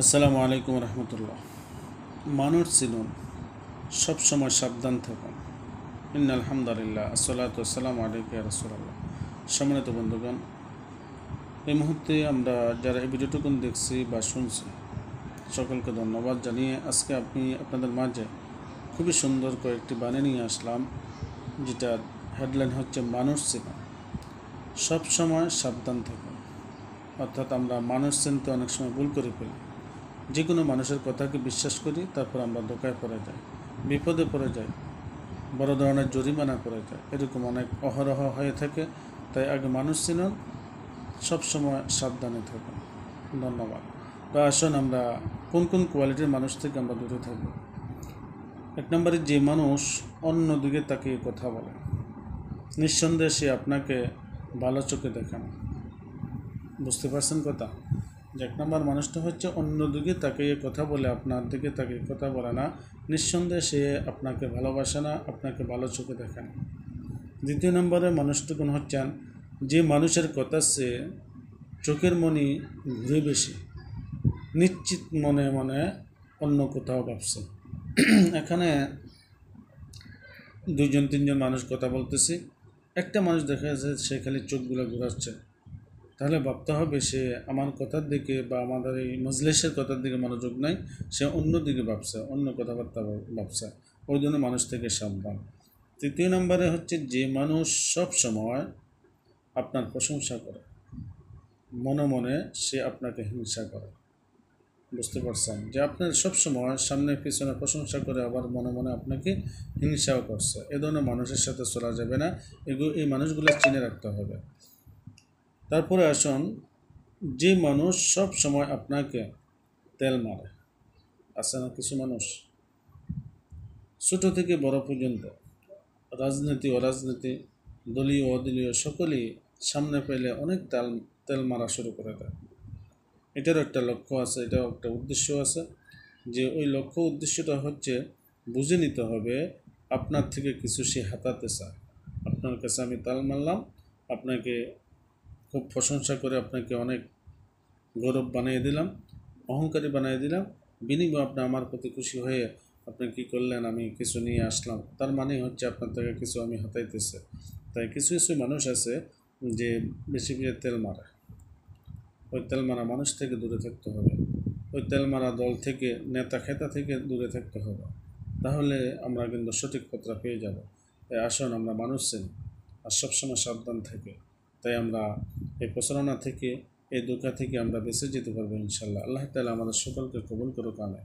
আসসালামু আলাইকুম রহমতুল্লাহ। মানুষ চিনুন, সবসময় সাবধান থাকুন। আলহামদুলিল্লাহ, আসসালাতু আসসালামু আলাইকা ইয়া রাসূলুল্লাহ। সম্মানিত বন্ধুগণ, এই মুহূর্তে আমরা যারা এই ভিডিওটুকুন দেখছি বা শুনছি, সকলকে ধন্যবাদ জানিয়ে আজকে আপনাদের মাঝে খুবই সুন্দর কয়েকটি বাণী নিয়ে আসলাম, যেটার হেডলাইন হচ্ছে মানুষ চিনুন, সবসময় সাবধান থাকুন। অর্থাৎ আমরা মানুষ চিনতে অনেক সময় ভুল করে ফেলি। যে কোনো মানুষের কথাকে বিশ্বাস করি, তারপর আমরা ধোঁকায় পড়ে যাই, বিপদে পড়ে যাই, বড় ধরনের জরিমানা পড়ে যায়। এরকম অনেক অহরহ হয়ে থাকে। তাই আগে মানুষ চিনুন, সবসময় সাবধানে থাকুন। ধন্যবাদ। তো আসুন আমরা কোন কোন কোয়ালিটির মানুষ থেকে আমরা দূরে থাকব। এক নম্বরে, যে মানুষ অন্যদিকে তাকিয়ে কথা বলে, নিঃসন্দেহে সে আপনাকে ভালো চোখে দেখে না। বুঝতে পারছেন কথা? যে এক নম্বর মানুষটা হচ্ছে অন্যদিকে তাকিয়ে কথা বলে, আপনার দিকে তাকিয়ে কথা বলে না, নিঃসন্দেহে সে আপনাকে ভালোবাসে না, আপনাকে ভালো চোখে দেখে না। দ্বিতীয় নম্বরে মানুষটুকুন হচ্ছেন যে মানুষের কথা সে চোখের মনি ঘুরে বেশি, নিশ্চিত মনে মনে অন্য কোথাও ভাবছে। এখানে দুইজন তিনজন মানুষ কথা বলতেছি, একটা মানুষ দেখা যাচ্ছে সে খালি চোখগুলো ঘুরাচ্ছে, তাহলে ভাবতে হবে সে আমার কথার দিকে বা আমাদের এই মজলিসের কথার দিকে মনোযোগ নাই, সে অন্য দিকে ভাবছে, অন্য কথাবার্তা ভাবছে। ওই জন্য মানুষ থেকে সাবধান। তৃতীয় নম্বরে হচ্ছে যে মানুষ সব সময় আপনার প্রশংসা করে, মনে মনে সে আপনাকে হিংসা করে। বুঝতে পারছেন? যে আপনার সবসময় সামনে পিছনে প্রশংসা করে, আবার মনে মনে আপনাকে হিংসাও করছে। এ ধরনের মানুষের সাথে চলা যাবে না। এই মানুষগুলো চিনে রাখতে হবে। তারপরে আসুন, যে মানুষ সব সময় আপনাকে তেল মারে। আছে না কিছু মানুষ, ছোট থেকে বড় পর্যন্ত, রাজনীতি অরাজনীতি, দলীয় অদলীয়, সকলেই সামনে পেলে অনেক তেল মারা শুরু করে দেয়। এটারও একটা লক্ষ্য আছে, এটাও একটা উদ্দেশ্য আছে। যে ওই লক্ষ্য উদ্দেশ্যটা হচ্ছে বুঝে নিতে হবে আপনার থেকে কিছু সে হাতাতে চায়। আপনার কাছে আমি তাল মারলাম, আপনাকে খুব প্রশংসা করে আপনাকে অনেক গৌরব বানিয়ে দিলাম, অহংকারী বানিয়ে দিলাম, বিনিময়ে আপনি আমার প্রতি খুশি হয়ে আপনি কী করলেন, আমি কিছু নিয়ে আসলাম, তার মানে হচ্ছে আপনার থেকে কিছু আমি হাতাইতেছে। তাই কিছু কিছু মানুষ আছে যে বেশি বেশি তেল মারে। ওই তেল মারা মানুষ থেকে দূরে থাকতে হবে, ওই তেল মারা দল থেকে, নেতা খেতা থেকে দূরে থাকতে হবে। তাহলে আমরা কিন্তু সঠিক পথটা পেয়ে যাব। তাই আসুন আমরা মানুষ চিনি আর সবসময় সাবধান থেকে, তাই আমরা এই প্রচারণা থেকে, এই ধোঁকা থেকে আমরা বেঁচে যেতে পারবো ইনশাল্লাহ। আল্লাহ তাআলা আমাদের সকলকে কবুল করুক। আমিন।